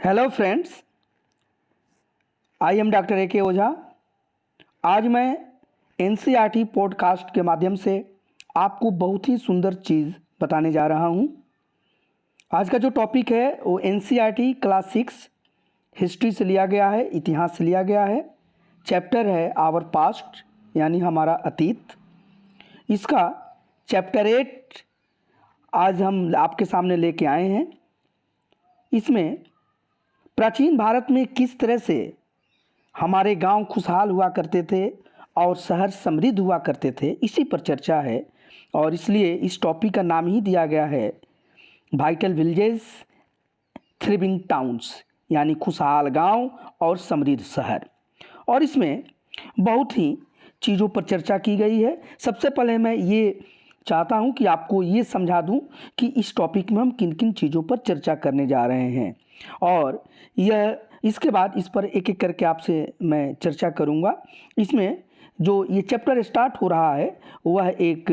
Hello friends, I am doctor A के ओझा। आज मैं एनसीईआरटी पॉडकास्ट के माध्यम से आपको बहुत ही सुंदर चीज़ बताने जा रहा हूँ। आज का जो टॉपिक है वो एनसीईआरटी क्लास 6 हिस्ट्री से लिया गया है, इतिहास से लिया गया है। चैप्टर है आवर पास्ट यानी हमारा अतीत। इसका चैप्टर 8 आज हम आपके सामने लेके आए हैं। इसमें प्राचीन भारत में किस तरह से हमारे गांव खुशहाल हुआ करते थे और शहर समृद्ध हुआ करते थे, इसी पर चर्चा है। और इसलिए इस टॉपिक का नाम ही दिया गया है वाइटल विलेजेस थ्रिविंग टाउन्स, यानी खुशहाल गांव और समृद्ध शहर। और इसमें बहुत ही चीज़ों पर चर्चा की गई है। सबसे पहले मैं ये चाहता हूँ कि आपको ये समझा दूँ कि इस टॉपिक में हम किन किन चीज़ों पर चर्चा करने जा रहे हैं, और यह इसके बाद इस पर एक एक करके आपसे मैं चर्चा करूँगा। इसमें जो ये चैप्टर स्टार्ट हो रहा है वह एक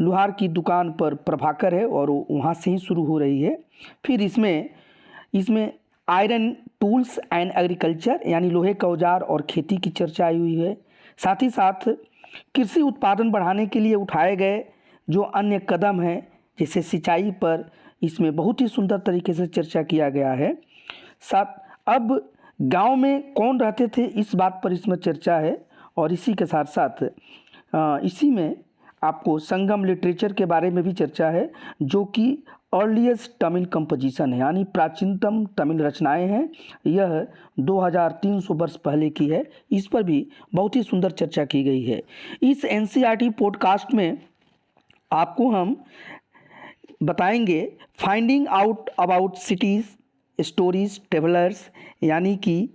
लोहार की दुकान पर प्रभाकर है और वहाँ से ही शुरू हो रही है। फिर इसमें आयरन टूल्स एंड एग्रीकल्चर यानी लोहे का औजार और खेती की चर्चा आई हुई है। साथ ही साथ कृषि उत्पादन बढ़ाने के लिए उठाए गए जो अन्य कदम हैं, जैसे सिंचाई पर, इसमें बहुत ही सुंदर तरीके से चर्चा किया गया है। साथ अब गांव में कौन रहते थे इस बात पर इसमें चर्चा है। और इसी के साथ साथ इसी में आपको संगम लिटरेचर के बारे में भी चर्चा है, जो कि अर्लीस्ट तमिल कंपोजिशन है, यानी प्राचीनतम तमिल रचनाएं हैं। यह 2300 वर्ष पहले की है। इस पर भी बहुत ही सुंदर चर्चा की गई है। इस एनसीईआरटी पॉडकास्ट में आपको हम बताएंगे finding out about cities stories travellers, यानी कि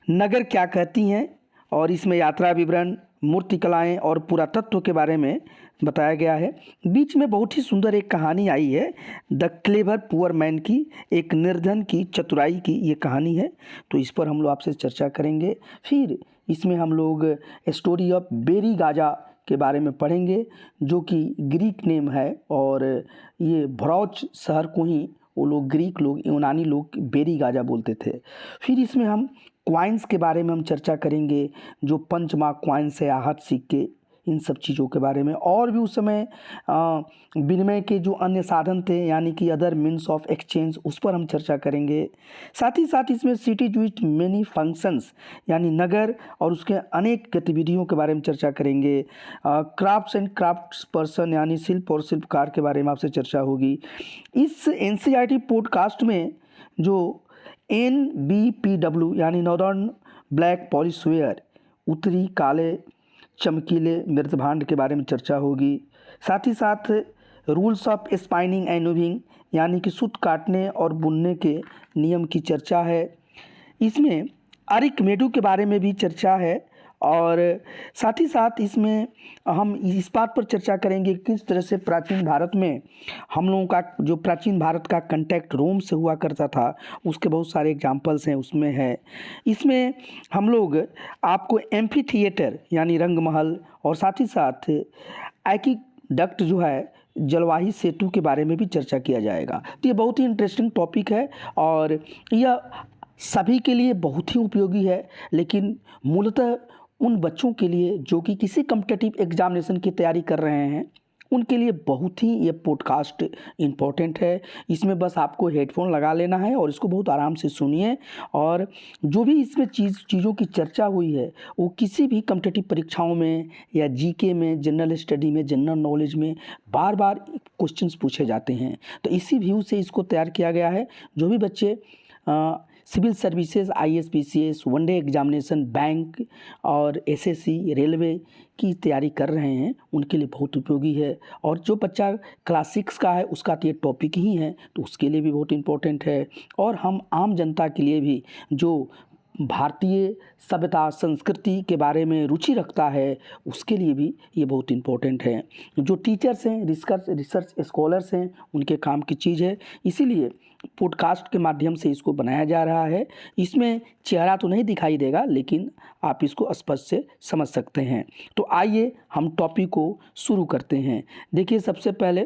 नगर क्या कहती हैं। और इसमें यात्रा विवरण, मूर्तिकलाएँ और पुरातत्व के बारे में बताया गया है। बीच में बहुत ही सुंदर एक कहानी आई है, द क्लेवर पुअर मैन की, एक निर्धन की चतुराई की ये कहानी है। तो इस पर हम लोग आपसे चर्चा करेंगे। फिर इसमें हम लोग स्टोरी ऑफ बेरी गाजा के बारे में पढ़ेंगे, जो कि ग्रीक नेम है, और ये भ्रौच शहर को ही वो लोग ग्रीक लोग, यूनानी लोग बेरी गाजा बोलते थे। फिर इसमें हम क्वाइंस के बारे में हम चर्चा करेंगे, जो पंचमार्क क्वाइंस है, आहत सिक्के, इन सब चीज़ों के बारे में। और भी उस समय विनिमय के जो अन्य साधन थे, यानी कि अदर मीन्स ऑफ एक्सचेंज, उस पर हम चर्चा करेंगे। साथ ही साथ इसमें सिटीज विथ मेनी फंक्शंस, यानी नगर और उसके अनेक गतिविधियों के बारे में चर्चा करेंगे। क्राफ्ट्स एंड क्राफ्ट्स पर्सन, यानी शिल्प और शिल्पकार के बारे में आपसे चर्चा होगी। इस एनसीईआरटी पॉडकास्ट में जो NBPW यानी नॉर्दर्न ब्लैक पॉलिश वेयर, उत्तरी काले चमकीले मृदभांड के बारे में चर्चा होगी। साथ ही साथ rules of spinning and weaving, यानी कि सूत काटने और बुनने के नियम की चर्चा है। इसमें अरिकमेडु के बारे में भी चर्चा है। और साथ ही साथ इसमें हम इस बात पर चर्चा करेंगे किस तरह से प्राचीन भारत में हम लोगों का जो प्राचीन भारत का कांटेक्ट रोम से हुआ करता था, उसके बहुत सारे एग्जाम्पल्स हैं उसमें है। इसमें हम लोग आपको एम्फी थिएटर यानी रंगमहल, और साथ ही साथ एक्विडक्ट जो है, जलवाही सेतु के बारे में भी चर्चा किया जाएगा। तो ये बहुत ही इंटरेस्टिंग टॉपिक है और यह सभी के लिए बहुत ही उपयोगी है, लेकिन मूलतः उन बच्चों के लिए जो कि किसी कॉम्पिटिटिव एग्जामिनेशन की तैयारी कर रहे हैं, उनके लिए बहुत ही ये पॉडकास्ट इम्पोर्टेंट है। इसमें बस आपको हेडफोन लगा लेना है और इसको बहुत आराम से सुनिए। और जो भी इसमें चीज़ों की चर्चा हुई है, वो किसी भी कॉम्पिटिटिव परीक्षाओं में या जीके में, जनरल स्टडी में, जनरल नॉलेज में बार बार क्वेश्चंस पूछे जाते हैं। तो इसी व्यू से इसको तैयार किया गया है। जो भी बच्चे civil services, ISPCS, one day examination, bank और SSC, रेलवे की तैयारी कर रहे हैं, उनके लिए बहुत उपयोगी है। और जो बच्चा क्लास 6 का है, उसका तो ये टॉपिक ही है, तो उसके लिए भी बहुत इम्पोर्टेंट है। और हम आम जनता के लिए भी जो भारतीय सभ्यता संस्कृति के बारे में रुचि रखता है, उसके लिए भी ये बहुत इम्पोर्टेंट है। जो टीचर्स हैं, रिसर्च स्कॉलर्स हैं, उनके काम की चीज़ है। इसीलिए पॉडकास्ट के माध्यम से इसको बनाया जा रहा है। इसमें चेहरा तो नहीं दिखाई देगा, लेकिन आप इसको स्पष्ट से समझ सकते हैं। तो आइए हम टॉपिक को शुरू करते हैं। देखिए, सबसे पहले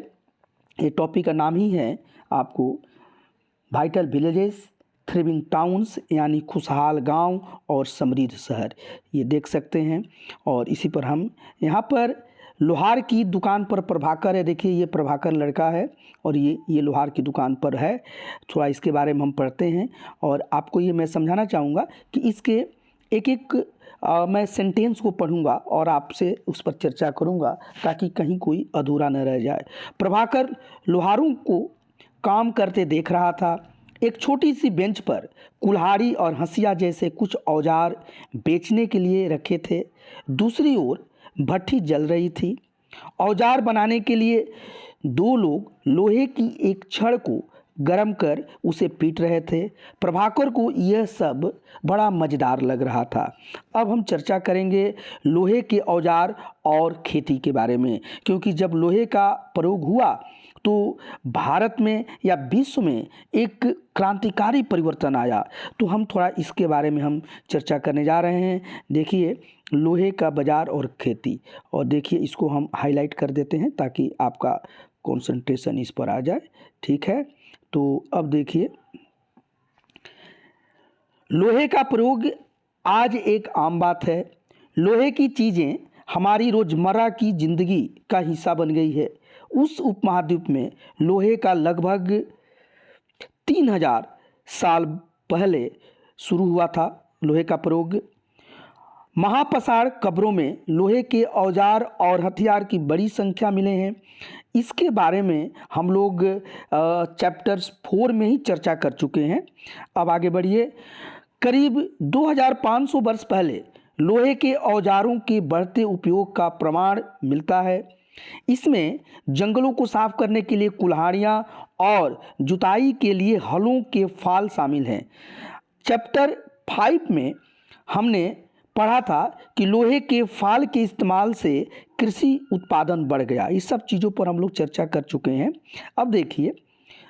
ये टॉपिक का नाम ही है आपको वाइटल विलेजेस थ्रिविंग टाउन्स यानी खुशहाल गांव और समृद्ध शहर, ये देख सकते हैं। और इसी पर हम यहाँ पर लोहार की दुकान पर प्रभाकर है, देखिए ये प्रभाकर लड़का है और ये लोहार की दुकान पर है। थोड़ा इसके बारे में हम पढ़ते हैं और आपको ये मैं समझाना चाहूँगा कि इसके एक एक मैं सेंटेंस को पढ़ूंगा और आपसे उस पर चर्चा करूंगा ताकि कहीं कोई अधूरा न रह जाए। प्रभाकर लोहारों को काम करते देख रहा था। एक छोटी सी बेंच पर कुल्हाड़ी और हंसिया जैसे कुछ औजार बेचने के लिए रखे थे। दूसरी ओर भट्ठी जल रही थी। औजार बनाने के लिए दो लोग लोहे की एक छड़ को गरम कर उसे पीट रहे थे। प्रभाकर को यह सब बड़ा मज़ेदार लग रहा था। अब हम चर्चा करेंगे लोहे के औजार और खेती के बारे में, क्योंकि जब लोहे का प्रयोग हुआ तो भारत में या विश्व में एक क्रांतिकारी परिवर्तन आया। तो हम थोड़ा इसके बारे में हम चर्चा करने जा रहे हैं। देखिए लोहे का बाजार और खेती, और देखिए इसको हम हाईलाइट कर देते हैं ताकि आपका कंसंट्रेशन इस पर आ जाए। ठीक है, तो अब देखिए लोहे का प्रयोग आज एक आम बात है। लोहे की चीज़ें हमारी रोज़मर्रा की ज़िंदगी का हिस्सा बन गई है। उस उपमहाद्वीप में लोहे का लगभग 3000 साल पहले शुरू हुआ था। लोहे का प्रयोग महापसार कब्रों में लोहे के औजार और हथियार की बड़ी संख्या मिले हैं। इसके बारे में हम लोग चैप्टर्स 4 में ही चर्चा कर चुके हैं। अब आगे बढ़िए। करीब 2500 वर्ष पहले लोहे के औजारों के बढ़ते उपयोग का प्रमाण मिलता है। इसमें जंगलों को साफ करने के लिए कुल्हाड़ियाँ और जुताई के लिए हलों के फाल शामिल हैं। चैप्टर 5 में हमने पढ़ा था कि लोहे के फाल के इस्तेमाल से कृषि उत्पादन बढ़ गया। इस सब चीज़ों पर हम लोग चर्चा कर चुके हैं। अब देखिए,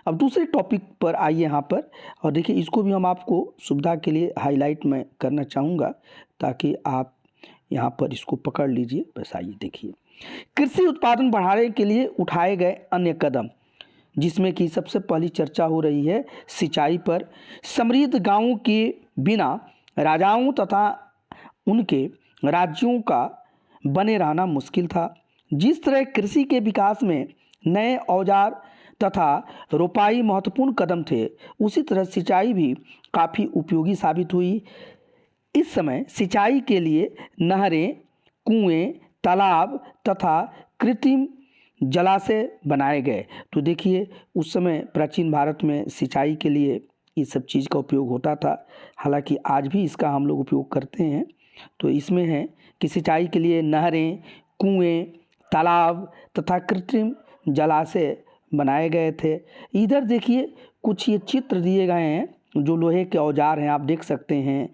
अब दूसरे टॉपिक पर आइए यहाँ पर, और देखिए इसको भी हम आपको सुविधा के लिए हाईलाइट मैं करना चाहूँगा ताकि आप यहाँ पर इसको पकड़ लीजिए। बस आइए देखिए, कृषि उत्पादन बढ़ाने के लिए उठाए गए अन्य कदम, जिसमें कि सबसे पहली चर्चा हो रही है सिंचाई पर। समृद्ध गांवों के बिना राजाओं तथा उनके राज्यों का बने रहना मुश्किल था। जिस तरह कृषि के विकास में नए औजार तथा रोपाई महत्वपूर्ण कदम थे, उसी तरह सिंचाई भी काफ़ी उपयोगी साबित हुई। इस समय सिंचाई के लिए नहरें, कुएं, तालाब तथा कृत्रिम जलाशय बनाए गए। तो देखिए उस समय प्राचीन भारत में सिंचाई के लिए इस सब चीज़ का उपयोग होता था। हालांकि आज भी इसका हम लोग उपयोग करते हैं। तो इसमें है कि सिंचाई के लिए नहरें, कुएं, तालाब तथा कृत्रिम जलाशय बनाए गए थे। इधर देखिए कुछ ये चित्र दिए गए हैं जो लोहे के औजार हैं, आप देख सकते हैं।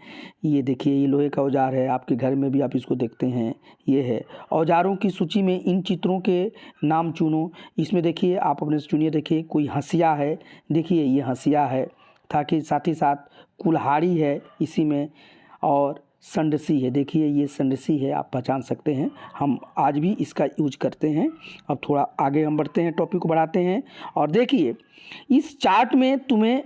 ये देखिए ये लोहे का औजार है, आपके घर में भी आप इसको देखते हैं। ये है औजारों की सूची में इन चित्रों के नाम चुनो। इसमें देखिए आप अपने से चुनिए। देखिए कोई हंसिया है, देखिए ये हंसिया है, ताकि साथ ही साथ कुल्हाड़ी है इसी में, और संडसी है। देखिए ये संडसी है, आप पहचान सकते हैं। हम आज भी इसका यूज करते हैं। अब थोड़ा आगे हम बढ़ते हैं, टॉपिक को बढ़ाते हैं। और देखिए इस चार्ट में तुम्हें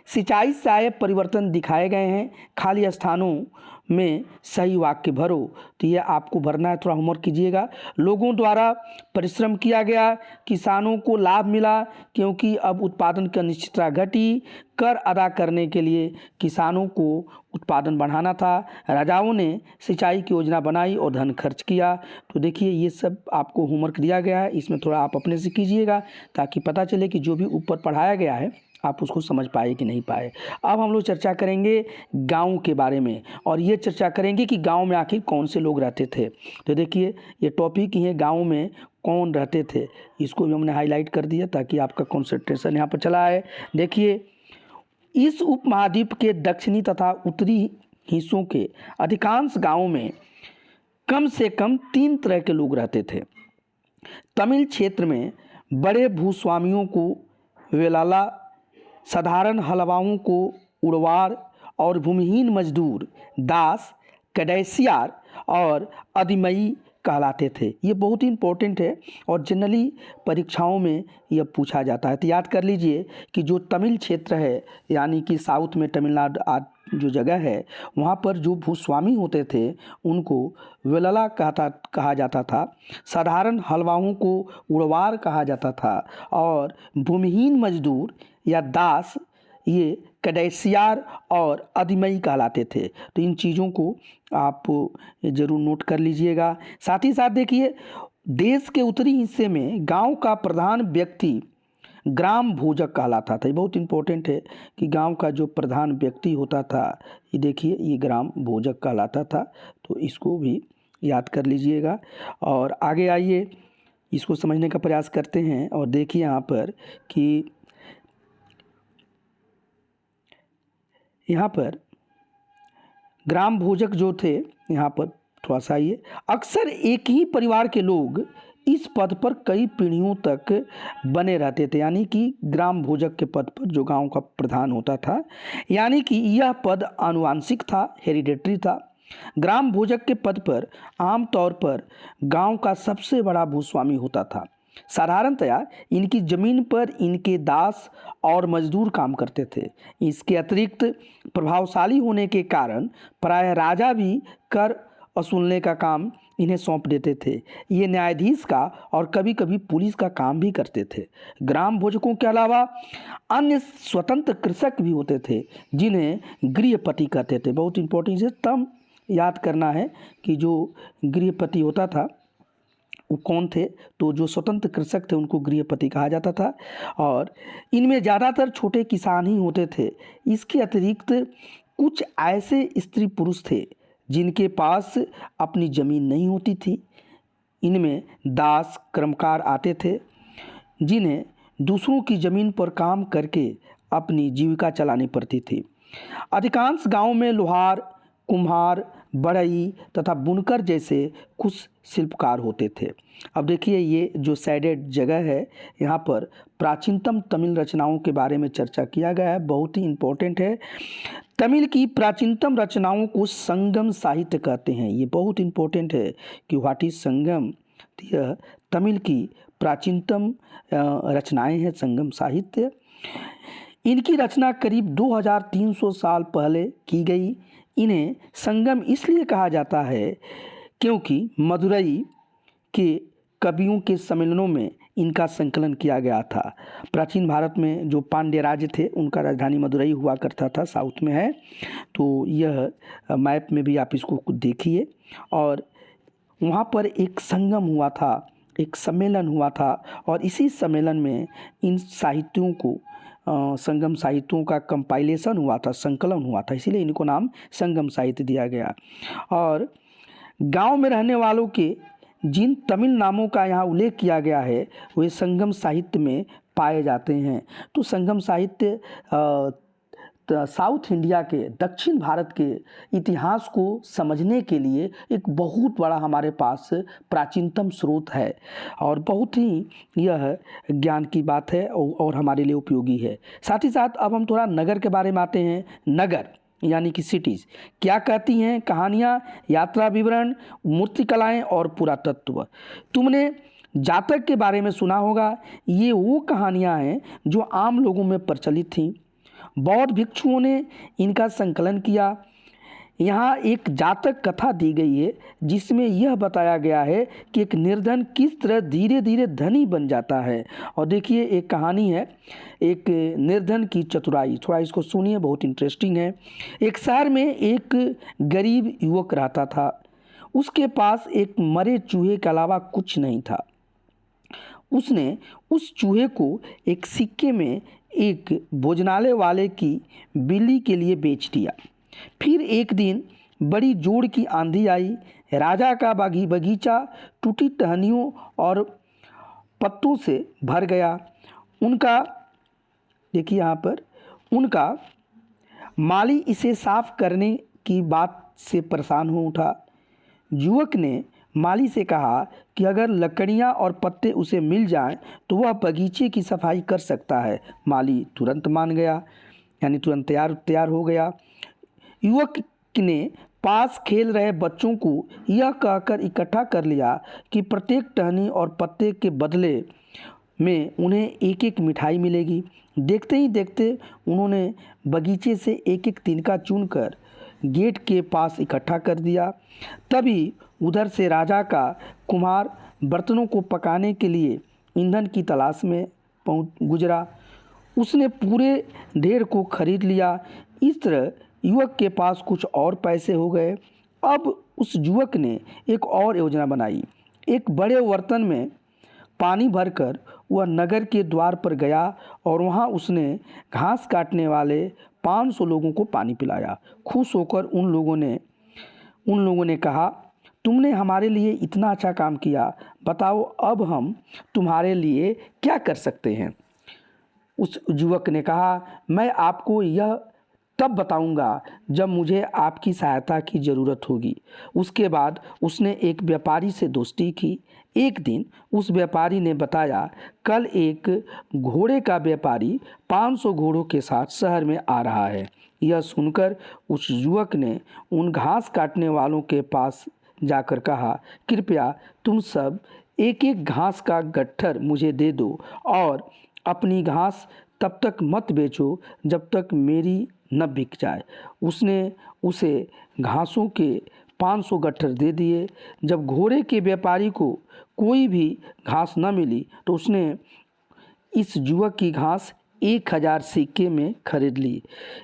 सिंचाई से आए परिवर्तन दिखाए गए हैं। खाली स्थानों में सही वाक्य भरो। तो ये आपको भरना है, थोड़ा होमवर्क कीजिएगा। लोगों द्वारा परिश्रम किया गया, किसानों को लाभ मिला क्योंकि अब उत्पादन की अनिश्चितता घटी। कर अदा करने के लिए किसानों को उत्पादन बढ़ाना था। राजाओं ने सिंचाई की योजना बनाई और धन खर्च किया। तो देखिए ये सब आपको होमवर्क दिया गया है, इसमें थोड़ा आप अपने से कीजिएगा ताकि पता चले कि जो भी ऊपर पढ़ाया गया है आप उसको समझ पाए कि नहीं पाए। अब हम लोग चर्चा करेंगे गांव के बारे में, और ये चर्चा करेंगे कि गांव में आखिर कौन से लोग रहते थे। तो देखिए ये टॉपिक ही है, गांव में कौन रहते थे। इसको भी हमने हाईलाइट कर दिया ताकि आपका कंसंट्रेशन यहाँ पर चला है। देखिए इस उपमहाद्वीप के दक्षिणी तथा उत्तरी हिस्सों के अधिकांश गाँवों में कम से कम 3 तरह के लोग रहते थे। तमिल क्षेत्र में बड़े भूस्वामियों को वेलाला, साधारण हलवाओं को उड़वार और भूमिहीन मजदूर दास, कैडेसियार और अदिमई कहलाते थे। ये बहुत ही इम्पोर्टेंट है और जनरली परीक्षाओं में यह पूछा जाता है। तो याद कर लीजिए कि जो तमिल क्षेत्र है, यानी कि साउथ में तमिलनाडु जो जगह है, वहाँ पर जो भूस्वामी होते थे उनको वेलला कहा जाता था। साधारण हलवाओं को उड़वार कहा जाता था और भूमिहीन मजदूर या दास ये कडेसियार और अधिमई कहलाते थे। तो इन चीज़ों को आप ज़रूर नोट कर लीजिएगा। साथ ही साथ देखिए, देश के उत्तरी हिस्से में गांव का प्रधान व्यक्ति ग्राम भोजक कहलाता था। ये बहुत इंपॉर्टेंट है कि गांव का जो प्रधान व्यक्ति होता था, ये देखिए, ये ग्राम भोजक कहलाता था। तो इसको भी याद कर लीजिएगा। और आगे आइए, इसको समझने का प्रयास करते हैं। और देखिए यहाँ पर कि यहाँ पर ग्राम भोजक जो थे, यहाँ पर थोड़ा सा आइए, अक्सर एक ही परिवार के लोग इस पद पर कई पीढ़ियों तक बने रहते थे। यानी कि ग्राम भोजक के पद पर जो गांव का प्रधान होता था, यानी कि यह पद आनुवांशिक था, हेरिडेटरी था। ग्राम भोजक के पद पर आमतौर पर गांव का सबसे बड़ा भूस्वामी होता था। साधारणतया इनकी ज़मीन पर इनके दास और मजदूर काम करते थे। इसके अतिरिक्त प्रभावशाली होने के कारण प्रायः राजा भी कर वसूलने का काम इन्हें सौंप देते थे। ये न्यायाधीश का और कभी कभी पुलिस का काम भी करते थे। ग्राम भोजकों के अलावा अन्य स्वतंत्र कृषक भी होते थे, जिन्हें गृहपति कहते थे। बहुत इंपॉर्टेंट है, तब याद करना है कि जो गृहपति होता था वो कौन थे। तो जो स्वतंत्र कृषक थे उनको गृहपति कहा जाता था और इनमें ज़्यादातर छोटे किसान ही होते थे। इसके अतिरिक्त कुछ ऐसे स्त्री पुरुष थे जिनके पास अपनी ज़मीन नहीं होती थी। इनमें दास कर्मकार आते थे, जिन्हें दूसरों की ज़मीन पर काम करके अपनी जीविका चलानी पड़ती थी। अधिकांश गांवों में लोहार, कुम्हार, बढ़ई तथा बुनकर जैसे कुछ शिल्पकार होते थे। अब देखिए, ये जो साइडेड जगह है, यहाँ पर प्राचीनतम तमिल रचनाओं के बारे में चर्चा किया गया है। बहुत ही इम्पोर्टेंट है। तमिल की प्राचीनतम रचनाओं को संगम साहित्य कहते हैं। ये बहुत इम्पोर्टेंट है कि व्हाट इज संगम। यह तमिल की प्राचीनतम रचनाएं हैं, संगम साहित्य। इनकी रचना करीब 2300 साल पहले की गई। इन्हें संगम इसलिए कहा जाता है क्योंकि मदुरई के कवियों के सम्मेलनों में इनका संकलन किया गया था। प्राचीन भारत में जो पांड्य राज्य थे, उनका राजधानी मदुरई हुआ करता था, साउथ में है। तो यह मैप में भी आप इसको देखिए। और वहाँ पर एक संगम हुआ था, एक सम्मेलन हुआ था और इसी सम्मेलन में इन साहित्यों को संगम साहित्यों का कंपाइलेशन हुआ था, संकलन हुआ था, इसीलिए इनको नाम संगम साहित्य दिया गया। और गांव में रहने वालों के जिन तमिल नामों का यहाँ उल्लेख किया गया है, वे संगम साहित्य में पाए जाते हैं। तो संगम साहित्य साउथ इंडिया के, दक्षिण भारत के इतिहास को समझने के लिए एक बहुत बड़ा हमारे पास प्राचीनतम स्रोत है और बहुत ही यह ज्ञान की बात है और हमारे लिए उपयोगी है। साथ ही साथ अब हम थोड़ा नगर के बारे में आते हैं। नगर यानी कि सिटीज़ क्या कहती हैं, कहानियाँ, यात्रा विवरण, मूर्तिकलाएँ और पुरातत्व। तुमने जातक के बारे में सुना होगा। ये वो कहानियाँ हैं जो आम लोगों में प्रचलित थीं। बौद्ध भिक्षुओं ने इनका संकलन किया। यहाँ एक जातक कथा दी गई है जिसमें यह बताया गया है कि एक निर्धन किस तरह धीरे धीरे धनी बन जाता है। और देखिए, एक कहानी है एक निर्धन की चतुराई। थोड़ा इसको सुनिए, बहुत इंटरेस्टिंग है। एक शहर में एक गरीब युवक रहता था। उसके पास एक मरे चूहे के अलावा कुछ नहीं था। उसने उस चूहे को एक सिक्के में एक भोजनालय वाले की बिल्ली के लिए बेच दिया। फिर एक दिन बड़ी जोर की आंधी आई। राजा का बगीचा टूटी टहनियों और पत्तों से भर गया। उनका, देखिए यहाँ पर, उनका माली इसे साफ करने की बात से परेशान हो उठा। युवक ने माली से कहा कि अगर लकड़ियाँ और पत्ते उसे मिल जाएं तो वह बगीचे की सफाई कर सकता है। माली तुरंत मान गया, यानी तुरंत तैयार हो गया। युवक ने पास खेल रहे बच्चों को यह कहकर इकट्ठा कर लिया कि प्रत्येक टहनी और पत्ते के बदले में उन्हें एक एक मिठाई मिलेगी। देखते ही देखते उन्होंने बगीचे से एक एक तिनका चुनकर गेट के पास इकट्ठा कर दिया। तभी उधर से राजा का कुम्हार बर्तनों को पकाने के लिए ईंधन की तलाश में गुजरा। उसने पूरे ढेर को खरीद लिया। इस तरह युवक के पास कुछ और पैसे हो गए। अब उस युवक ने एक और योजना बनाई। एक बड़े बर्तन में पानी भरकर वह नगर के द्वार पर गया और वहाँ उसने घास काटने वाले 500 लोगों को पानी पिलाया। खुश होकर उन लोगों ने कहा, तुमने हमारे लिए इतना अच्छा काम किया, बताओ अब हम तुम्हारे लिए क्या कर सकते हैं। उस युवक ने कहा, मैं आपको यह तब बताऊंगा जब मुझे आपकी सहायता की ज़रूरत होगी। उसके बाद उसने एक व्यापारी से दोस्ती की। एक दिन उस व्यापारी ने बताया, कल एक घोड़े का व्यापारी 500 घोड़ों के साथ शहर में आ रहा है। यह सुनकर उस युवक ने उन घास काटने वालों के पास जाकर कहा, कृपया तुम सब एक एक घास का गट्ठर मुझे दे दो और अपनी घास तब तक मत बेचो जब तक मेरी न बिक जाए। उसने उसे घासों के 500 गट्ठर दे दिए। जब घोड़े के व्यापारी को कोई भी घास न मिली तो उसने इस युवक की घास 1000 सिक्के में खरीद ली।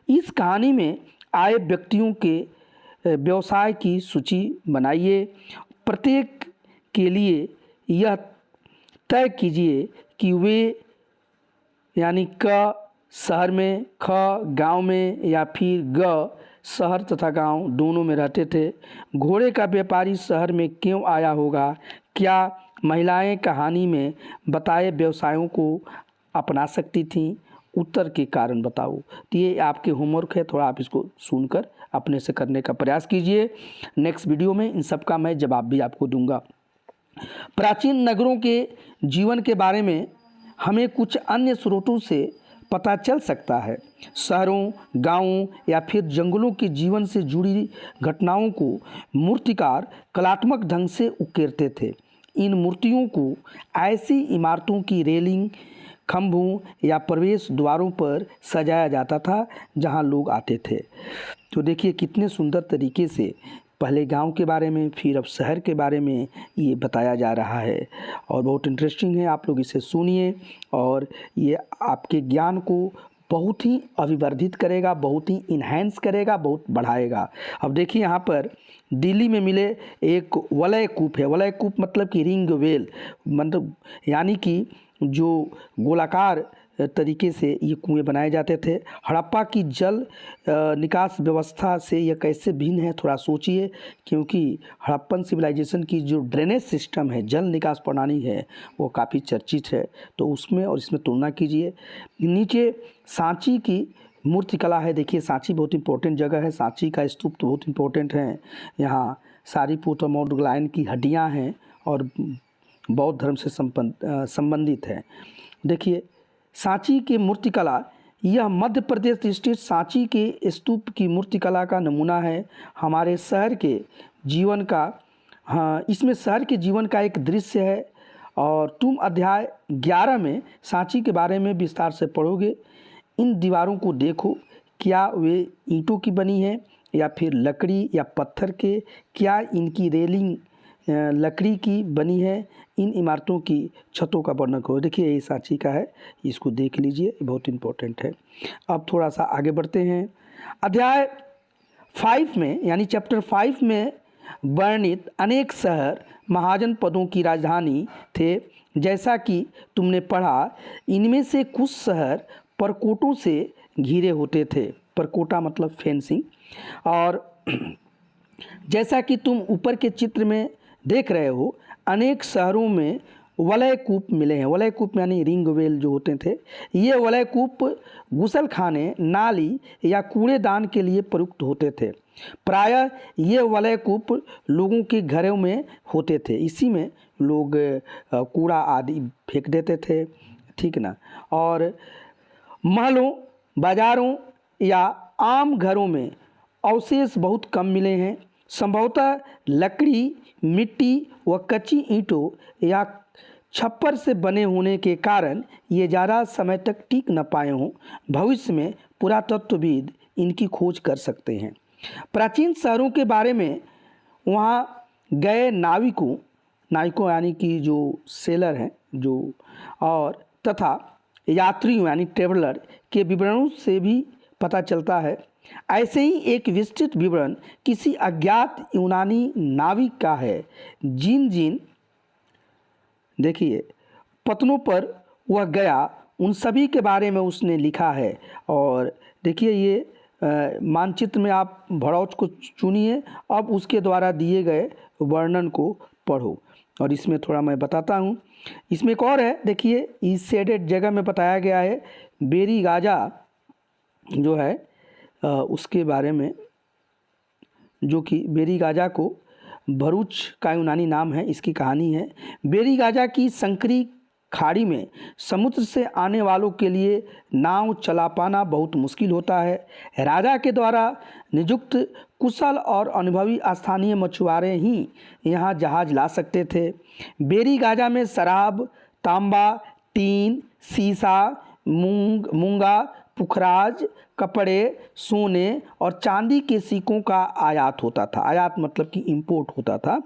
इस कहानी में आए व्यक्तियों के व्यवसाय की सूची बनाइए। प्रत्येक के लिए यह तय कीजिए कि वे यानी क शहर में, ख गांव में या फिर ग शहर तथा गांव दोनों में रहते थे। घोड़े का व्यापारी शहर में क्यों आया होगा? क्या महिलाएं कहानी में बताए व्यवसायों को अपना सकती थीं? उत्तर के कारण बताओ। तो ये आपके होमवर्क है, थोड़ा आप इसको सुनकर अपने से करने का प्रयास कीजिए। नेक्स्ट वीडियो में इन सब का मैं जवाब भी आपको दूंगा। प्राचीन नगरों के जीवन के बारे में हमें कुछ अन्य स्रोतों से पता चल सकता है। शहरों, गांवों या फिर जंगलों के जीवन से जुड़ी घटनाओं को मूर्तिकार कलात्मक ढंग से उकेरते थे। इन मूर्तियों को ऐसी इमारतों की रेलिंग, खंभों या प्रवेश द्वारों पर सजाया जाता था जहां लोग आते थे। तो देखिए कितने सुंदर तरीके से पहले गांव के बारे में, फिर अब शहर के बारे में ये बताया जा रहा है और बहुत इंटरेस्टिंग है। आप लोग इसे सुनिए और ये आपके ज्ञान को बहुत ही अभिवर्धित करेगा, बहुत ही इन्हेंस करेगा, बहुत बढ़ाएगा। अब देखिए यहाँ पर दिल्ली में मिले एक वलय कूप है। वलय कूप मतलब कि रिंग वेल, मतलब यानी कि जो गोलाकार तरीके से ये कुएं बनाए जाते थे। हड़प्पा की जल निकास व्यवस्था से यह कैसे भिन्न है, थोड़ा सोचिए, क्योंकि हड़प्पन सिविलाइजेशन की जो ड्रेनेज सिस्टम है, जल निकास प्रणाली है, वो काफ़ी चर्चित है। तो उसमें और इसमें तुलना कीजिए। नीचे सांची की मूर्तिकला है। देखिए सांची बहुत इंपॉर्टेंट जगह है। सांची का स्तूप तो बहुत इंपॉर्टेंट है। यहाँ सारीपुत्र मोगलायन की हड्डियाँ हैं और बौद्ध धर्म से संबंधित है। देखिए सांची की मूर्तिकला, यह मध्य प्रदेश स्थित सांची के स्तूप की मूर्तिकला का नमूना है। हमारे शहर के जीवन का, हाँ, इसमें शहर के जीवन का एक दृश्य है और तुम अध्याय 11 में सांची के बारे में विस्तार से पढ़ोगे। इन दीवारों को देखो, क्या वे ईंटों की बनी है या फिर लकड़ी या पत्थर के? क्या इनकी रेलिंग लकड़ी की बनी है? इन इमारतों की छतों का वर्णन करो। देखिए ये सांची का है, इसको देख लीजिए, बहुत इम्पोर्टेंट है। अब थोड़ा सा आगे बढ़ते हैं। अध्याय 5 में यानी चैप्टर 5 में वर्णित अनेक शहर महाजन पदों की राजधानी थे। जैसा कि तुमने पढ़ा, इनमें से कुछ शहर परकोटों से घिरे होते थे। परकोटा मतलब फेंसिंग। और जैसा कि तुम ऊपर के चित्र में देख रहे हो, अनेक शहरों में वलय कूप मिले हैं। वलय कूप यानी रिंग वेल जो होते थे। ये वलय कूप गुसल खाने, नाली या कूड़ेदान के लिए प्रयुक्त होते थे। प्रायः ये वलय कूप लोगों के घरों में होते थे। इसी में लोग कूड़ा आदि फेंक देते थे, ठीक ना। और महलों, बाज़ारों या आम घरों में अवशेष बहुत कम मिले हैं। संभवतः लकड़ी, मिट्टी व कच्ची ईंटों या छप्पर से बने होने के कारण ये ज़्यादा समय तक टिक न पाए हों। भविष्य में पुरातत्वविद इनकी खोज कर सकते हैं। प्राचीन शहरों के बारे में वहाँ गए नाविकों यानी कि जो सेलर हैं जो और तथा यात्रियों यानी ट्रेवलर के विवरणों से भी पता चलता है। ऐसे ही एक विस्तृत विवरण किसी अज्ञात यूनानी नाविक का है जिन देखिए पत्तनों पर वह गया उन सभी के बारे में उसने लिखा है। और देखिए ये मानचित्र में आप भड़ौच को चुनिए, अब उसके द्वारा दिए गए वर्णन को पढ़ो। और इसमें थोड़ा मैं बताता हूँ। इसमें एक और है, देखिए इस शेडेड जगह में बताया गया है बेरी गाजा जो है उसके बारे में, जो कि बेरी गाजा को भरूच का यूनानी नाम है। इसकी कहानी है बेरी गाजा की संकरी खाड़ी में समुद्र से आने वालों के लिए नाव चला पाना बहुत मुश्किल होता है। राजा के द्वारा नियुक्त कुशल और अनुभवी स्थानीय मछुआरे ही यहाँ जहाज ला सकते थे। बेरी गाजा में शराब, तांबा, टीन, शीशा, मूंगा, पुखराज, कपड़े, सोने और चांदी के सिक्कों का आयात होता था। आयात मतलब कि इंपोर्ट होता था।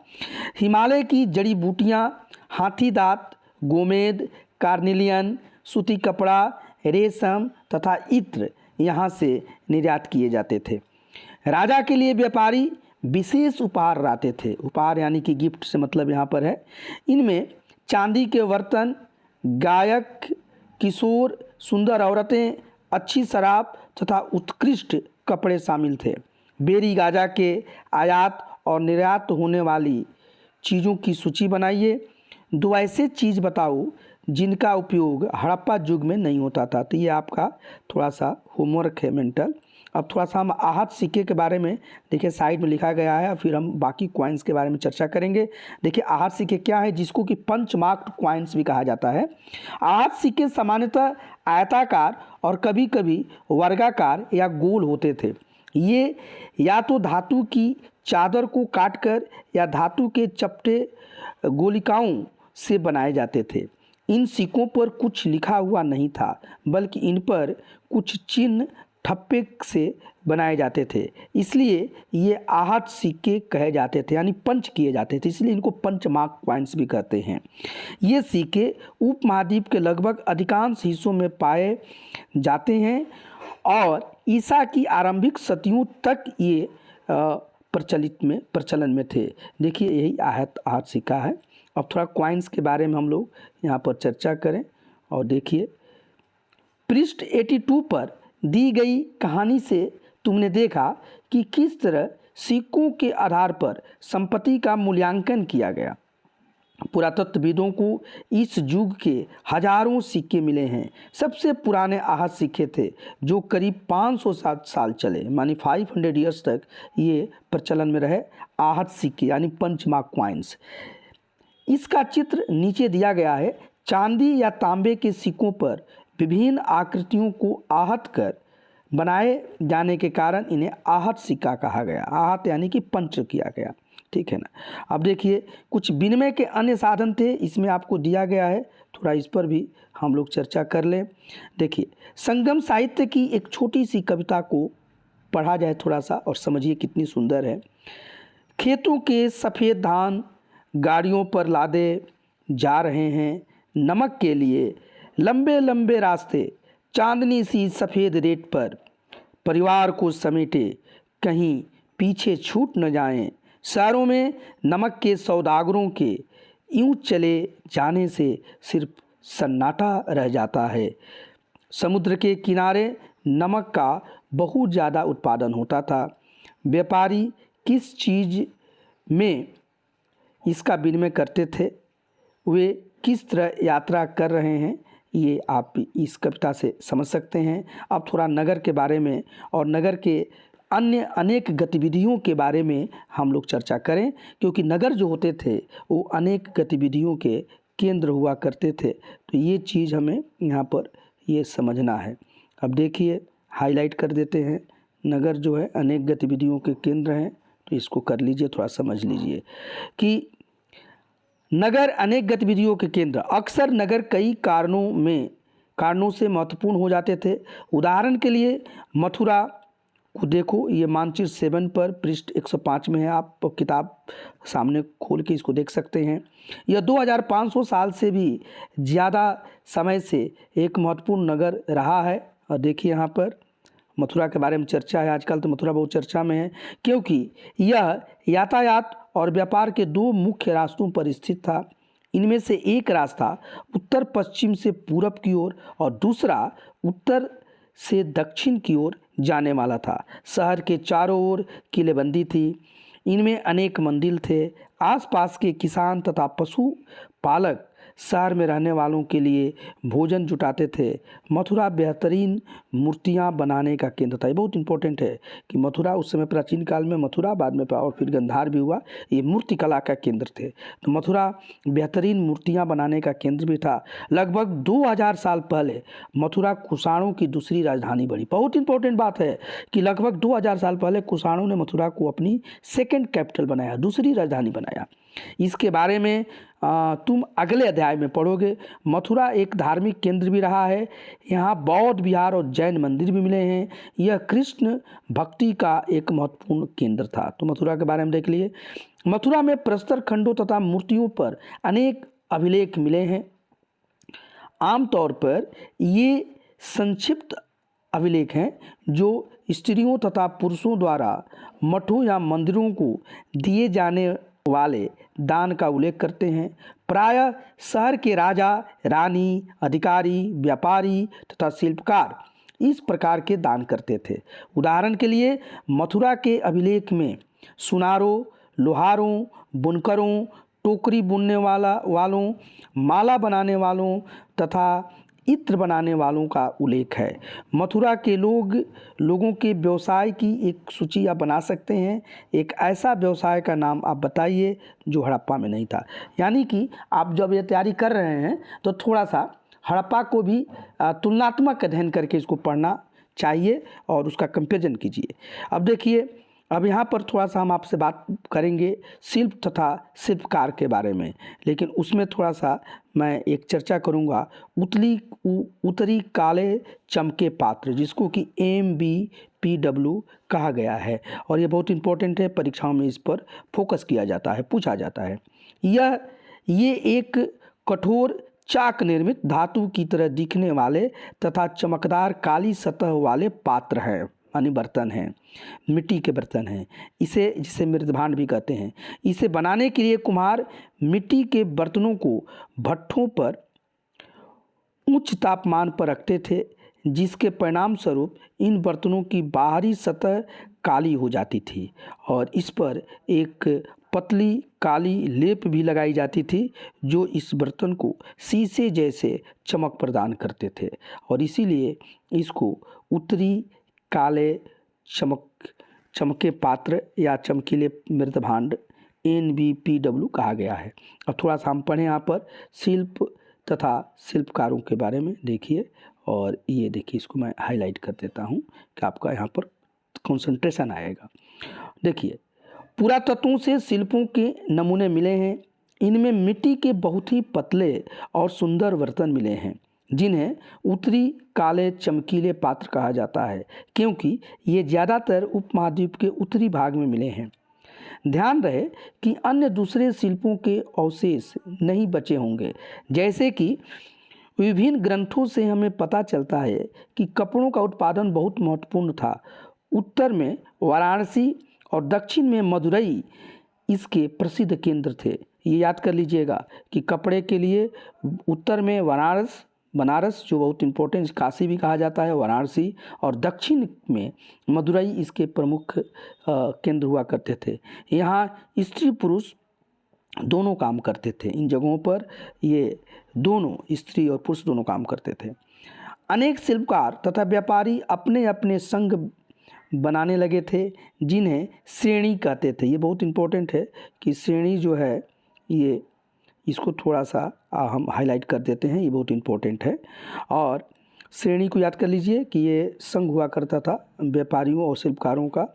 हिमालय की जड़ी बूटियाँ, हाथी दांत, गोमेद, कार्निलियन, सूती कपड़ा, रेशम तथा इत्र यहाँ से निर्यात किए जाते थे। राजा के लिए व्यापारी विशेष उपहार लाते थे। उपहार यानी कि गिफ्ट से मतलब यहाँ पर है। इनमें चांदी के बर्तन, गायक, किशोर, सुंदर औरतें, अच्छी शराब तथा उत्कृष्ट कपड़े शामिल थे। बेरी गाजा के आयात और निर्यात होने वाली चीज़ों की सूची बनाइए। 2 ऐसे चीज़ बताओ जिनका उपयोग हड़प्पा युग में नहीं होता था। तो ये आपका थोड़ा सा होमवर्क है मेंटल। अब थोड़ा सा हम आहत सिक्के के बारे में देखिए साइड में लिखा गया है, फिर हम बाकी कॉइन्स के बारे में चर्चा करेंगे। देखिए आहत सिक्के क्या है, जिसको कि पंच मार्क्ड कॉइन्स भी कहा जाता है। आहत सिक्के सामान्यतः आयताकार और कभी कभी वर्गाकार या गोल होते थे। ये या तो धातु की चादर को काटकर या धातु के चपटे गोलिकाओं से बनाए जाते थे। इन सिक्कों पर कुछ लिखा हुआ नहीं था, बल्कि इन पर कुछ चिन्ह ठप्पे से बनाए जाते थे, इसलिए ये आहत सिक्के कहे जाते थे, यानी पंच किए जाते थे, इसलिए इनको पंच मार्क कॉइन्स भी कहते हैं। ये सिक्के उपमहाद्वीप के लगभग अधिकांश हिस्सों में पाए जाते हैं और ईसा की आरंभिक सदियों तक ये प्रचलन में थे। देखिए यही आहत सिक्का है। अब थोड़ा कॉइन्स के बारे में हम लोग यहाँ पर चर्चा करें। और देखिए पृष्ठ 82 पर दी गई कहानी से तुमने देखा कि किस तरह सिक्कों के आधार पर संपत्ति का मूल्यांकन किया गया। पुरातत्वविदों को इस युग के हजारों सिक्के मिले हैं। सबसे पुराने आहत सिक्के थे जो करीब 500 साल चले, मानी 500 ईयर्स तक ये प्रचलन में रहे। आहत सिक्के यानी पंचमार्क कॉइन्स। इसका चित्र नीचे दिया गया है। चांदी या तांबे के सिक्कों पर विभिन्न आकृतियों को आहत कर बनाए जाने के कारण इन्हें आहत सिक्का कहा गया। आहत यानी कि पंच किया गया, ठीक है ना। अब देखिए कुछ विनिमय के अन्य साधन थे, इसमें आपको दिया गया है, थोड़ा इस पर भी हम लोग चर्चा कर लें। देखिए संगम साहित्य की एक छोटी सी कविता को पढ़ा जाए थोड़ा सा और समझिए कितनी सुंदर है। खेतों के सफ़ेद धान गाड़ियों पर लादे जा रहे हैं नमक के लिए, लंबे लंबे रास्ते चांदनी सी सफ़ेद रेत पर, परिवार को समेटे कहीं पीछे छूट न जाएं। शहरों में नमक के सौदागरों के यूं चले जाने से सिर्फ सन्नाटा रह जाता है। समुद्र के किनारे नमक का बहुत ज़्यादा उत्पादन होता था। व्यापारी किस चीज़ में इसका विनिमय करते थे, वे किस तरह यात्रा कर रहे हैं, ये आप इस कविता से समझ सकते हैं। अब थोड़ा नगर के बारे में और नगर के अन्य अनेक गतिविधियों के बारे में हम लोग चर्चा करें, क्योंकि नगर जो होते थे वो अनेक गतिविधियों के केंद्र हुआ करते थे। तो ये चीज़ हमें यहाँ पर ये समझना है। अब देखिए हाईलाइट कर देते हैं, नगर जो है अनेक गतिविधियों के केंद्र हैं, तो इसको कर लीजिए, थोड़ा समझ लीजिए कि नगर अनेक गतिविधियों के केंद्र। अक्सर नगर कई कारणों से महत्वपूर्ण हो जाते थे। उदाहरण के लिए मथुरा को देखो, ये मानचित्र 7 पर पृष्ठ 105 में है, आप किताब सामने खोल के इसको देख सकते हैं। यह 2500 साल से भी ज़्यादा समय से एक महत्वपूर्ण नगर रहा है। और देखिए यहाँ पर मथुरा के बारे में चर्चा है। आजकल तो मथुरा बहुत चर्चा में है, क्योंकि यह यातायात और व्यापार के 2 मुख्य रास्तों पर स्थित था। इनमें से एक रास्ता उत्तर पश्चिम से पूरब की ओर और दूसरा उत्तर से दक्षिण की ओर जाने वाला था। शहर के चारों ओर किलेबंदी थी। इनमें अनेक मंदिर थे। आसपास के किसान तथा पशु पालक शहर में रहने वालों के लिए भोजन जुटाते थे। मथुरा बेहतरीन मूर्तियां बनाने का केंद्र था। ये बहुत इंपॉर्टेंट है कि मथुरा उस समय प्राचीन काल में मथुरा, बाद में और फिर गंधार भी हुआ, ये मूर्ति कला का केंद्र थे। तो मथुरा बेहतरीन मूर्तियां बनाने का केंद्र भी था। लगभग 2000 साल पहले मथुरा कुषाणों की दूसरी राजधानी बनी। बहुत इंपॉर्टेंट बात है कि लगभग 2000 साल पहले कुषाणों ने मथुरा को अपनी सेकेंड कैपिटल बनाया, दूसरी राजधानी बनाया। इसके बारे में तुम अगले अध्याय में पढ़ोगे। मथुरा एक धार्मिक केंद्र भी रहा है। यहाँ बौद्ध विहार और जैन मंदिर भी मिले हैं। यह कृष्ण भक्ति का एक महत्वपूर्ण केंद्र था। तो मथुरा के बारे में देख लिए। मथुरा में प्रस्तर खंडों तथा मूर्तियों पर अनेक अभिलेख मिले हैं। आमतौर पर ये संक्षिप्त अभिलेख हैं जो स्त्रियों तथा पुरुषों द्वारा मठों या मंदिरों को दिए जाने वाले दान का उल्लेख करते हैं। प्रायः शहर के राजा, रानी, अधिकारी, व्यापारी तथा शिल्पकार इस प्रकार के दान करते थे। उदाहरण के लिए मथुरा के अभिलेख में सुनारों, लोहारों, बुनकरों, टोकरी बुनने वालों, माला बनाने वालों तथा इत्र बनाने वालों का उल्लेख है। मथुरा के लोगों के व्यवसाय की एक सूची आप बना सकते हैं। एक ऐसा व्यवसाय का नाम आप बताइए जो हड़प्पा में नहीं था। यानी कि आप जब ये तैयारी कर रहे हैं तो थोड़ा सा हड़प्पा को भी तुलनात्मक अध्ययन करके इसको पढ़ना चाहिए और उसका कंपेरिजन कीजिए। अब देखिए, अब यहाँ पर थोड़ा सा हम आपसे बात करेंगे शिल्प तथा शिल्पकार के बारे में, लेकिन उसमें थोड़ा सा मैं एक चर्चा करूँगा उत्तरी काले चमके पात्र, जिसको कि MBPW कहा गया है। और ये बहुत इंपॉर्टेंट है, परीक्षाओं में इस पर फोकस किया जाता है, पूछा जाता है। ये एक कठोर चाक निर्मित धातु की तरह दिखने वाले तथा चमकदार काली सतह वाले पात्र हैं, यानी बर्तन हैं, मिट्टी के बर्तन हैं। जिसे मृदभांड भी कहते हैं। इसे बनाने के लिए कुम्हार मिट्टी के बर्तनों को भट्ठों पर उच्च तापमान पर रखते थे, जिसके परिणाम स्वरूप इन बर्तनों की बाहरी सतह काली हो जाती थी और इस पर एक पतली काली लेप भी लगाई जाती थी, जो इस बर्तन को शीशे जैसे चमक प्रदान करते थे और इसीलिए इसको उत्तरी काले चमके पात्र या चमकीले मृदभांड NBPW कहा गया है। अब थोड़ा सा हम पढ़ें यहाँ पर शिल्प तथा शिल्पकारों के बारे में। देखिए, और ये देखिए, इसको मैं हाईलाइट कर देता हूँ कि आपका यहाँ पर कंसंट्रेशन आएगा। देखिए, पुरातत्वों से शिल्पों के नमूने मिले हैं। इनमें मिट्टी के बहुत ही पतले और सुंदर बर्तन मिले हैं, जिन्हें उत्तरी काले चमकीले पात्र कहा जाता है, क्योंकि ये ज़्यादातर उपमहाद्वीप के उत्तरी भाग में मिले हैं। ध्यान रहे कि अन्य दूसरे शिल्पों के अवशेष नहीं बचे होंगे। जैसे कि विभिन्न ग्रंथों से हमें पता चलता है कि कपड़ों का उत्पादन बहुत महत्वपूर्ण था। उत्तर में वाराणसी और दक्षिण में मदुरई इसके प्रसिद्ध केंद्र थे। ये याद कर लीजिएगा कि कपड़े के लिए उत्तर में बनारस जो बहुत इंपॉर्टेंट, काशी भी कहा जाता है, वाराणसी, और दक्षिण में मदुरई इसके प्रमुख केंद्र हुआ करते थे। यहाँ स्त्री पुरुष दोनों काम करते थे। इन जगहों पर ये दोनों, स्त्री और पुरुष दोनों काम करते थे। अनेक शिल्पकार तथा व्यापारी अपने अपने संघ बनाने लगे थे, जिन्हें श्रेणी कहते थे। ये बहुत इंपॉर्टेंट है कि श्रेणी जो है, ये इसको थोड़ा सा हम हाईलाइट कर देते हैं, ये बहुत इंपॉर्टेंट है। और श्रेणी को याद कर लीजिए कि ये संघ हुआ करता था व्यापारियों और शिल्पकारों का।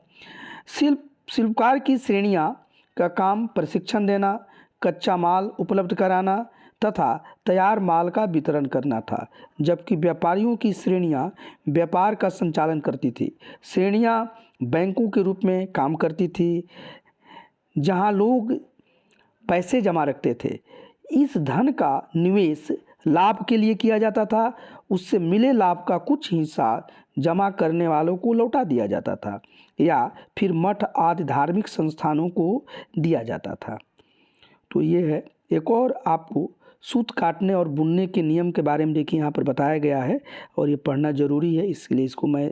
शिल्प शिल्पकार की श्रेणियां का काम प्रशिक्षण देना, कच्चा माल उपलब्ध कराना तथा तैयार माल का वितरण करना था, जबकि व्यापारियों की श्रेणियां व्यापार का संचालन करती थी। श्रेणियां बैंकों के रूप में काम करती थी, जहां लोग पैसे जमा रखते थे। इस धन का निवेश लाभ के लिए किया जाता था, उससे मिले लाभ का कुछ हिस्सा जमा करने वालों को लौटा दिया जाता था या फिर मठ आदि धार्मिक संस्थानों को दिया जाता था। तो ये है। एक और आपको सूत काटने और बुनने के नियम के बारे में देखिए यहाँ पर बताया गया है और ये पढ़ना ज़रूरी है, इसलिए इसको मैं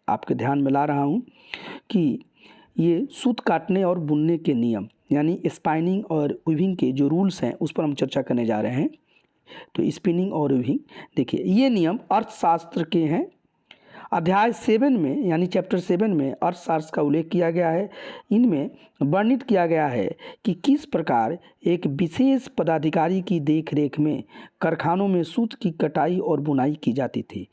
आपके ध्यान में ला रहा हूँ कि ये सूत काटने और बुनने के नियम यानी स्पाइनिंग और वीविंग के जो रूल्स हैं उस पर हम चर्चा करने जा रहे हैं। तो स्पिनिंग और वीविंग देखिए, ये नियम अर्थशास्त्र के हैं। अध्याय 7 में यानी चैप्टर 7 में अर्थशास्त्र का उल्लेख किया गया है। इनमें वर्णित किया गया है कि किस प्रकार एक विशेष पदाधिकारी की देखरेख में कारखानों में सूत की कटाई और बुनाई की जाती थी।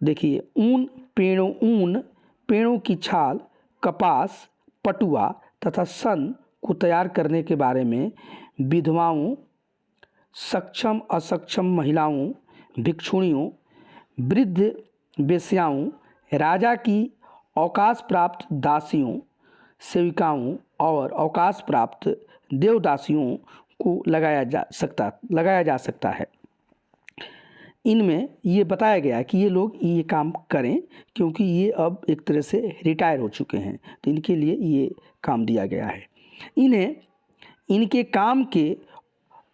देखिए, ऊन पेड़ों की छाल, कपास, पटुआ तथा सन को तैयार करने के बारे में विधवाओं, सक्षम असक्षम महिलाओं, भिक्षुणियों, वृद्ध वेश्याओं, राजा की अवकाश प्राप्त दासियों, सेविकाओं और अवकाश प्राप्त देवदासियों को लगाया जा सकता है। इनमें ये बताया गया कि ये लोग ये काम करें क्योंकि ये अब एक तरह से रिटायर हो चुके हैं, तो इनके लिए ये काम दिया गया है। इन्हें इनके काम के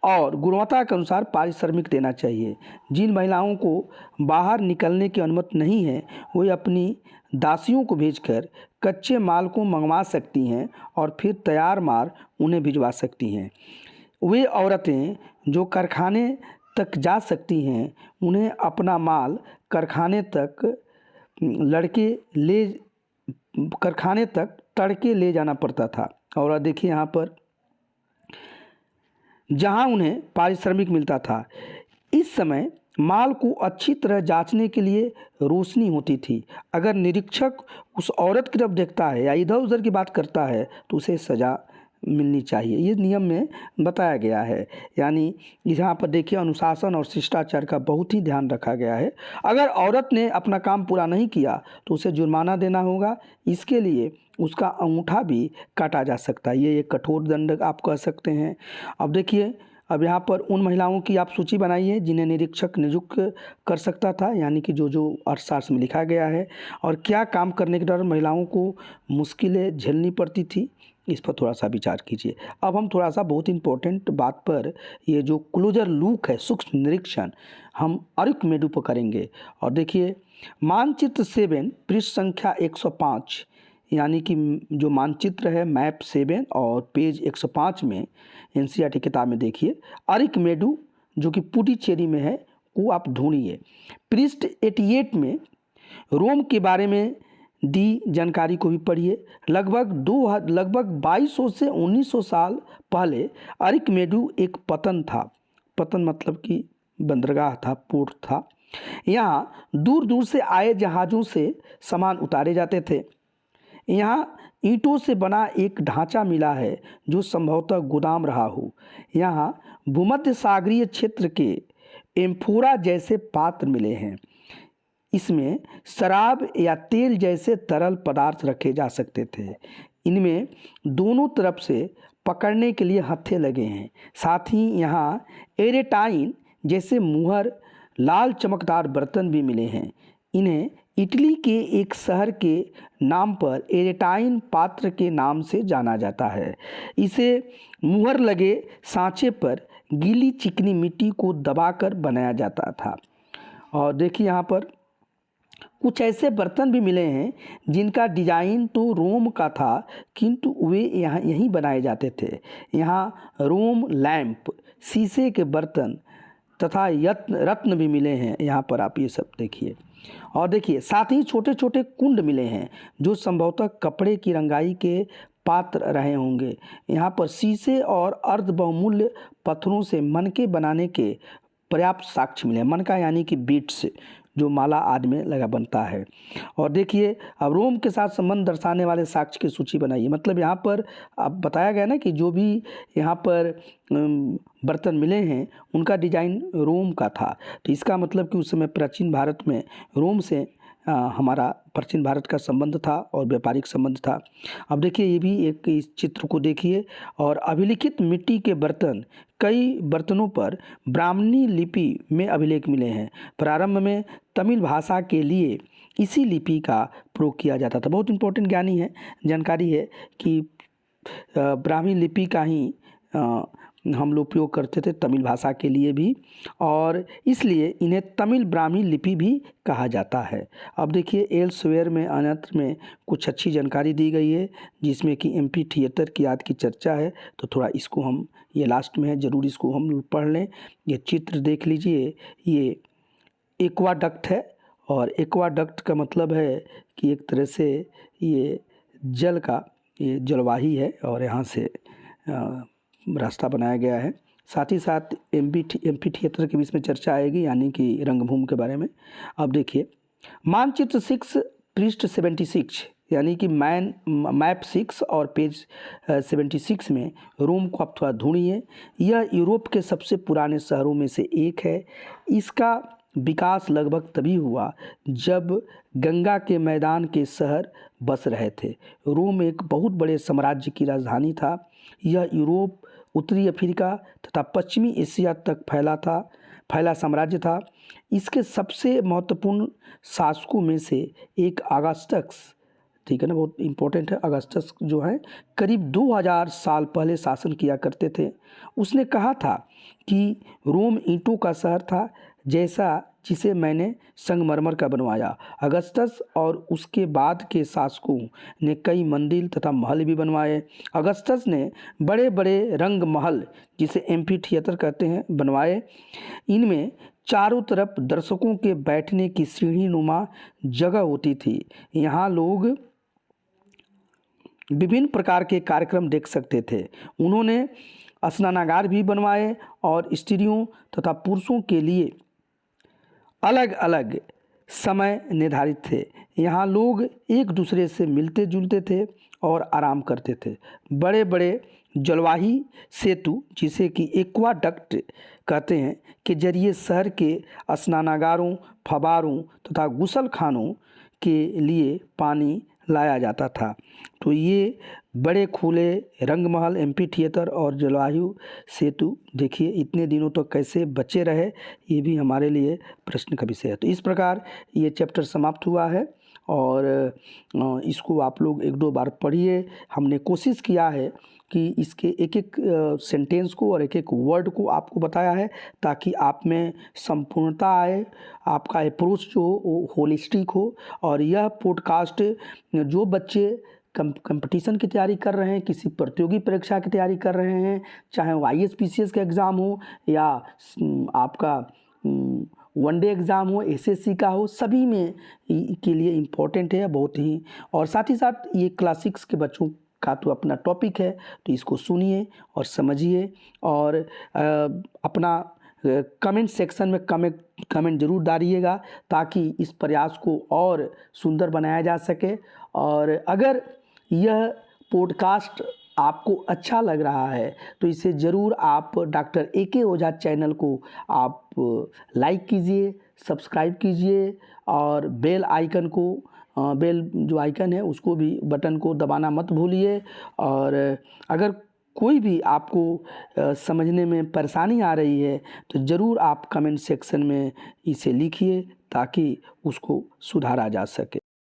और गुणवत्ता के अनुसार पारिश्रमिक देना चाहिए। जिन महिलाओं को बाहर निकलने की अनुमति नहीं है वे अपनी दासियों को भेजकर कच्चे माल को मंगवा सकती हैं और फिर तैयार माल उन्हें भिजवा सकती हैं। वे औरतें जो कारखाने तक जा सकती हैं उन्हें अपना माल कारखाने तक तड़के ले जाना पड़ता था। और देखिए यहाँ पर जहां उन्हें पारिश्रमिक मिलता था। इस समय माल को अच्छी तरह जांचने के लिए रोशनी होती थी। अगर निरीक्षक उस औरत की तरफ देखता है या इधर उधर की बात करता है तो उसे सज़ा मिलनी चाहिए, ये नियम में बताया गया है। यानी यहाँ पर देखिए अनुशासन और शिष्टाचार का बहुत ही ध्यान रखा गया है। अगर औरत ने अपना काम पूरा नहीं किया तो उसे जुर्माना देना होगा, इसके लिए उसका अंगूठा भी काटा जा सकता है। ये एक कठोर दंड आप कह सकते हैं। अब देखिए, अब यहाँ पर उन महिलाओं की आप सूची बनाइए जिन्हें निरीक्षक नियुक्त कर सकता था, यानी कि जो अर्थशास्त्र में लिखा गया है, और क्या काम करने के दौरान महिलाओं को मुश्किलें झेलनी पड़ती थी, इस पर थोड़ा सा विचार कीजिए। अब हम थोड़ा सा बहुत इंपॉर्टेंट बात पर, ये जो क्लोजर लुक है, सूक्ष्म निरीक्षण, हम अरिकमेडु पर करेंगे। और देखिए मानचित्र 7 पृष्ठ संख्या 105, यानी कि जो मानचित्र है मैप 7 और पेज 105 में एनसीईआरटी किताब में देखिए अरिकमेडु जो कि पुडुचेरी में है वो आप ढूंढिए। पृष्ठ 88 में रोम के बारे में दी जानकारी को भी पढ़िए। लगभग 2200 से 1900 साल पहले अरिकमेडु एक पतन था। पतन मतलब कि बंदरगाह था, पोर्ट था। यहाँ दूर दूर से आए जहाज़ों से सामान उतारे जाते थे। यहाँ ईंटों से बना एक ढांचा मिला है जो संभवतः गोदाम रहा हो। यहाँ भूमध्य सागरीय क्षेत्र के एम्फोरा जैसे पात्र मिले हैं। इसमें शराब या तेल जैसे तरल पदार्थ रखे जा सकते थे। इनमें दोनों तरफ से पकड़ने के लिए हत्थे लगे हैं। साथ ही यहाँ एरेटाइन जैसे मुहर, लाल चमकदार बर्तन भी मिले हैं। इन्हें इटली के एक शहर के नाम पर एरेटाइन पात्र के नाम से जाना जाता है। इसे मुहर लगे सांचे पर गीली चिकनी मिट्टी को दबाकर बनाया जाता था। और देखिए यहाँ पर कुछ ऐसे बर्तन भी मिले हैं जिनका डिजाइन तो रोम का था किंतु वे यहीं बनाए जाते थे। यहाँ रोम लैंप, शीशे के बर्तन तथा रत्न भी मिले हैं। यहाँ पर आप ये सब देखिए। और देखिए साथ ही छोटे छोटे कुंड मिले हैं जो संभवतः कपड़े की रंगाई के पात्र रहे होंगे। यहाँ पर शीशे और अर्ध बहुमूल्य पत्थरों से मनके बनाने के पर्याप्त साक्ष्य मिले। मनका यानी कि बीट्स जो माला आदि में लगा बनता है। और देखिए, अब रोम के साथ संबंध दर्शाने वाले साक्ष्य की सूची बनाइए। मतलब यहाँ पर अब बताया गया ना कि जो भी यहाँ पर बर्तन मिले हैं उनका डिजाइन रोम का था। तो इसका मतलब कि उस समय प्राचीन भारत में रोम से हमारा प्राचीन भारत का संबंध था और व्यापारिक संबंध था। अब देखिए, ये भी एक इस चित्र को देखिए। और अभिलिखित मिट्टी के बर्तन, कई बर्तनों पर ब्राह्मणी लिपि में अभिलेख मिले हैं। प्रारंभ में तमिल भाषा के लिए इसी लिपि का प्रयोग किया जाता था। बहुत इंपॉर्टेंट ज्ञानी है, जानकारी है कि ब्राह्मी लिपि का ही हम लोग उपयोग करते थे तमिल भाषा के लिए भी, और इसलिए इन्हें तमिल ब्राह्मी लिपि भी कहा जाता है। अब देखिए, एल्सवेयर में अन्यत्र में कुछ अच्छी जानकारी दी गई है, जिसमें कि एम्फी थिएटर की याद की चर्चा है। तो थोड़ा इसको हम, ये लास्ट में है, ज़रूर इसको हम लोग पढ़ लें। ये चित्र देख लीजिए, ये एक्वाडक्ट है, और एक्वाडक्ट का मतलब है कि एक तरह से ये जल का, ये जलवाही है और यहाँ से रास्ता बनाया गया है। साथ ही साथ एम्फी थिएटर के बीच में चर्चा आएगी, यानी कि रंगभूमि के बारे में। अब देखिए, मानचित्र 6 पृष्ठ 76, यानी कि मैप 6 और पेज 76 में रोम को आप थोड़ा ढूंढिए। यह यूरोप के सबसे पुराने शहरों में से एक है। इसका विकास लगभग तभी हुआ जब गंगा के मैदान के शहर बस रहे थे। रोम एक बहुत बड़े साम्राज्य की राजधानी था। यह यूरोप, उत्तरी अफ्रीका तथा पश्चिमी एशिया तक फैला साम्राज्य था। इसके सबसे महत्वपूर्ण शासकों में से एक अगस्टस, ठीक है ना, बहुत इम्पोर्टेंट है। अगस्टस जो है करीब 2000 साल पहले शासन किया करते थे। उसने कहा था कि रोम ईंटों का शहर था, जैसा जिसे मैंने संगमरमर का बनवाया। अगस्टस और उसके बाद के शासकों ने कई मंदिर तथा महल भी बनवाए। अगस्टस ने बड़े बड़े रंग महल, जिसे एम्फी थिएटर कहते हैं, बनवाए। इनमें चारों तरफ दर्शकों के बैठने की सीढ़ी नुमा जगह होती थी। यहाँ लोग विभिन्न प्रकार के कार्यक्रम देख सकते थे। उन्होंने स्नानागार भी बनवाए और स्त्रियों तथा पुरुषों के लिए अलग अलग समय निर्धारित थे। यहाँ लोग एक दूसरे से मिलते जुलते थे और आराम करते थे। बड़े बड़े जलवाही सेतु, जिसे कि एक्वाडक्ट कहते हैं, के जरिए शहर के स्नानागारों, फव्वारों तथा गुसलखानों के लिए पानी लाया जाता था। तो ये बड़े खुले रंगमहल, एम्फी थिएटर और जलवायु सेतु, देखिए इतने दिनों तक कैसे बचे रहे, ये भी हमारे लिए प्रश्न का विषय है। तो इस प्रकार ये चैप्टर समाप्त हुआ है, और इसको आप लोग 1-2 बार पढ़िए। हमने कोशिश किया है कि इसके एक एक सेंटेंस को और एक एक वर्ड को आपको बताया है, ताकि आप में संपूर्णता आए, आपका अप्रोच जो हो होलिस्टिक हो। और यह पॉडकास्ट जो बच्चे कंपटीशन की तैयारी कर रहे हैं, किसी प्रतियोगी परीक्षा की तैयारी कर रहे हैं, चाहे वो IAS PCS का एग्ज़ाम हो या आपका वनडे एग्ज़ाम हो, SSC का हो, सभी में के लिए इम्पोर्टेंट है बहुत ही। और साथ ही साथ ये क्लास 6 के बच्चों का तो अपना टॉपिक है, तो इसको सुनिए और समझिए, और अपना कमेंट सेक्शन में कमेंट ज़रूर डालिएगा, ताकि इस प्रयास को और सुंदर बनाया जा सके। और अगर यह पॉडकास्ट आपको अच्छा लग रहा है तो इसे ज़रूर आप डॉक्टर AK ओझा चैनल को आप लाइक कीजिए, सब्सक्राइब कीजिए, और बेल आइकन को, बेल जो आइकन है उसको भी, बटन को दबाना मत भूलिए। और अगर कोई भी आपको समझने में परेशानी आ रही है तो ज़रूर आप कमेंट सेक्शन में इसे लिखिए, ताकि उसको सुधारा जा सके।